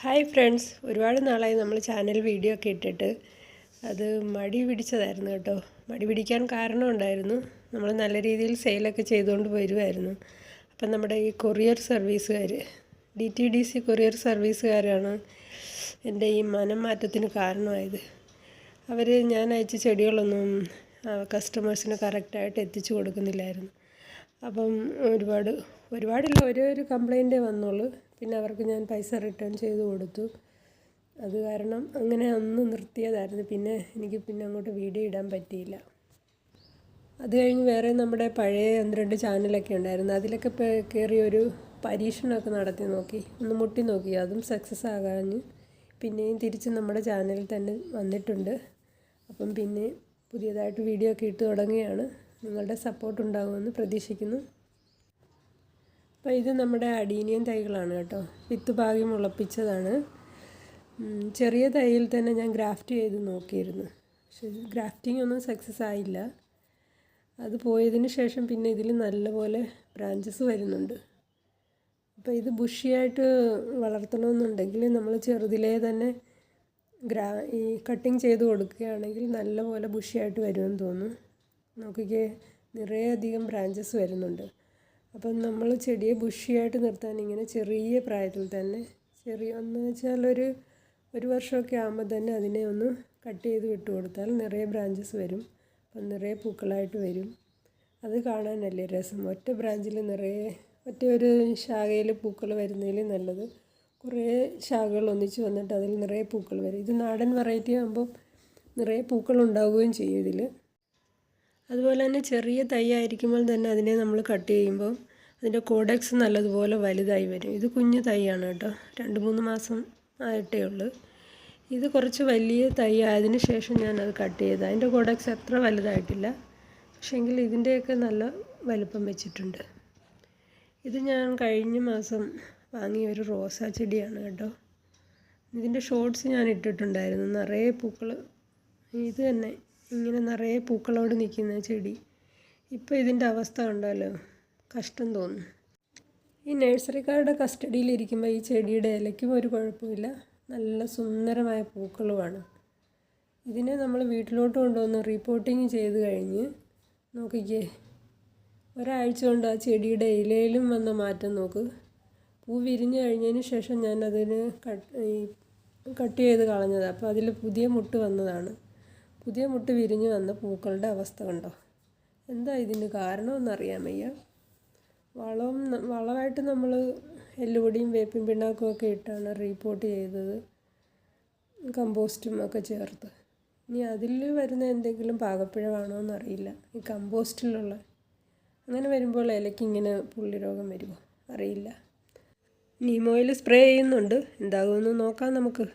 Hi friends, ഒരുപാട് നാളായി നമ്മൾ ചാനൽ വീഡിയോ ഒക്കെ ഇട്ടിട്ട്. അത് മടി പിടിച്ചതായിരുന്നു കേട്ടോ. മടി പിടിക്കാൻ കാരണമുണ്ടായിരുന്നു. നമ്മൾ നല്ല രീതിയിൽ സെയിലൊക്കെ ചെയ്തുകൊണ്ട് വരുമായിരുന്നു. അപ്പം നമ്മുടെ ഈ കൊറിയർ സർവീസുകാർ, DTDC കൊറിയർ സർവീസുകാരാണ് എൻ്റെ ഈ മനം മാറ്റത്തിന് കാരണമായത്. ഞാൻ അയച്ച ചെടികളൊന്നും കസ്റ്റമേഴ്സിന് കറക്റ്റായിട്ട് എത്തിച്ചു കൊടുക്കുന്നില്ലായിരുന്നു. അപ്പം ഒരുപാടില്ല, ഒരു കംപ്ലൈൻറ്റേ വന്നുള്ളൂ. പിന്നെ അവർക്ക് ഞാൻ പൈസ റിട്ടേൺ ചെയ്ത് കൊടുത്തു. അത് കാരണം അങ്ങനെ അന്ന് നിർത്തിയതായിരുന്നു. എനിക്ക് അങ്ങോട്ട് വീഡിയോ ഇടാൻ പറ്റിയില്ല. അത് കഴിഞ്ഞ് വേറെ നമ്മുടെ പഴയ 1-2 ചാനലൊക്കെ ഉണ്ടായിരുന്നു. അതിലൊക്കെ കയറി ഒരു പരീക്ഷണമൊക്കെ നടത്തി നോക്കി, ഒന്ന് മുട്ടി നോക്കി. അതും സക്സസ് ആകാഞ്ഞ് പിന്നെയും തിരിച്ച് നമ്മുടെ ചാനലിൽ തന്നെ വന്നിട്ടുണ്ട്. അപ്പം പിന്നെ പുതിയതായിട്ട് വീഡിയോ ഒക്കെ ഇട്ട് തുടങ്ങുകയാണ്. നിങ്ങളുടെ സപ്പോർട്ട് ഉണ്ടാകുമെന്ന് പ്രതീക്ഷിക്കുന്നു. അപ്പോൾ ഇത് നമ്മുടെ അഡീനിയം തൈകളാണ് കേട്ടോ. വിത്ത് പാകി മുളപ്പിച്ചതാണ്. ചെറിയ തൈയിൽ തന്നെ ഞാൻ ഗ്രാഫ്റ്റ് ചെയ്ത് നോക്കിയിരുന്നു. പക്ഷേ ഗ്രാഫ്റ്റിംഗ് ഒന്നും സക്സസ് ആയില്ല. അത് പോയതിന് ശേഷം പിന്നെ ഇതിൽ നല്ലപോലെ ബ്രാഞ്ചസ് വരുന്നുണ്ട്. അപ്പോൾ ഇത് ബുഷിയായിട്ട് വളർത്തണമെന്നുണ്ടെങ്കിൽ നമ്മൾ ചെറുതിലേ തന്നെ ഈ കട്ടിങ് ചെയ്ത് കൊടുക്കുകയാണെങ്കിൽ നല്ലപോലെ ബുഷിയായിട്ട് വരുമെന്ന് തോന്നുന്നു. നോക്കിക്കേ, നിറയെ അധികം ബ്രാഞ്ചസ് വരുന്നുണ്ട്. അപ്പം നമ്മൾ ചെടിയെ ബുഷിയായിട്ട് നിർത്താൻ ഇങ്ങനെ ചെറിയ പ്രായത്തിൽ തന്നെ, എന്ന് വെച്ചാൽ ഒരു വർഷമൊക്കെ ആകുമ്പോൾ തന്നെ അതിനെ ഒന്ന് കട്ട് ചെയ്ത് വിട്ട് കൊടുത്താൽ നിറയെ ബ്രാഞ്ചസ് വരും. അപ്പം നിറയെ പൂക്കളായിട്ട് വരും. അത് കാണാനല്ലേ രസം. ഒറ്റ ബ്രാഞ്ചിൽ ഒറ്റ ഒരു ശാഖയിൽ പൂക്കൾ വരുന്നതിൽ നല്ലത് കുറേ ശാഖകൾ ഒന്നിച്ച് വന്നിട്ട് അതിൽ നിറയെ പൂക്കൾ വരും. ഇത് നാടൻ വെറൈറ്റി ആകുമ്പോൾ നിറയെ പൂക്കൾ ഉണ്ടാവുകയും ചെയ്യും ഇതിൽ. അതുപോലെ തന്നെ ചെറിയ തൈ ആയിരിക്കുമ്പോൾ തന്നെ അതിനെ നമ്മൾ കട്ട് ചെയ്യുമ്പോൾ അതിൻ്റെ കോഡക്സ് നല്ലതുപോലെ വലുതായി വരും. ഇത് കുഞ്ഞു തൈയാണ് കേട്ടോ, 2-3 മാസം ആയിട്ടേ ഉള്ളൂ. ഇത് കുറച്ച് വലിയ തൈ ആയതിനു ശേഷം ഞാനത് കട്ട് ചെയ്ത്. അതിൻ്റെ കോഡക്സ് അത്ര വലുതായിട്ടില്ല, പക്ഷേങ്കിൽ ഇതിൻ്റെയൊക്കെ നല്ല വലുപ്പം വെച്ചിട്ടുണ്ട്. ഇത് ഞാൻ കഴിഞ്ഞ മാസം വാങ്ങിയ ഒരു റോസാ ചെടിയാണ് കേട്ടോ. ഇതിൻ്റെ ഷോർട്സ് ഞാൻ ഇട്ടിട്ടുണ്ടായിരുന്നു. നിറയെ പൂക്കൾ, ഇത് തന്നെ ഇങ്ങനെ നിറയെ പൂക്കളോട് നിൽക്കുന്ന ചെടി. ഇപ്പോൾ ഇതിൻ്റെ അവസ്ഥ കണ്ടാലോ, കഷ്ടം തോന്നും. ഈ നഴ്സറിക്കാരുടെ കസ്റ്റഡിയിലിരിക്കുമ്പോൾ ഈ ചെടിയുടെ ഇലയ്ക്കും ഒരു കുഴപ്പമില്ല, നല്ല സുന്ദരമായ പൂക്കളുമാണ്. ഇതിനെ നമ്മൾ വീട്ടിലോട്ട് കൊണ്ടുവന്ന് റീപോട്ടിങ് ചെയ്ത് കഴിഞ്ഞ് നോക്കിക്കേ, ഒരാഴ്ച കൊണ്ട് ആ ചെടിയുടെ ഇലയിലും വന്ന മാറ്റം നോക്ക്. പൂ വിരിഞ്ഞ് കഴിഞ്ഞതിന് ശേഷം ഞാൻ അതിന് കട്ട് ചെയ്ത് കളഞ്ഞതാണ്. അപ്പോൾ അതിൽ പുതിയ മുട്ട് വന്നതാണ്. പുതിയ മുട്ട് വിരിഞ്ഞ് വന്ന പൂക്കളുടെ അവസ്ഥ കണ്ടോ. എന്താ ഇതിന് കാരണമെന്നറിയാൻ വയ്യ. വളമായിട്ട് നമ്മൾ എല്ലുപൊടിയും വേപ്പിൻ പിണ്ണാക്കും ഒക്കെ ഇട്ടാണ് റീപോട്ട് ചെയ്തത്, കമ്പോസ്റ്റും ഒക്കെ ചേർത്ത്. ഇനി അതിൽ വരുന്ന എന്തെങ്കിലും പാകപ്പിഴവാണോ എന്നറിയില്ല, ഈ കമ്പോസ്റ്റിലുള്ള. അങ്ങനെ വരുമ്പോൾ ഇലയ്ക്ക് ഇങ്ങനെ പുള്ളി രോഗം വരുമോ അറിയില്ല. നീം ഓയിൽ സ്പ്രേ ചെയ്യുന്നുണ്ട്, എന്താകുമെന്ന് നോക്കാം നമുക്ക്.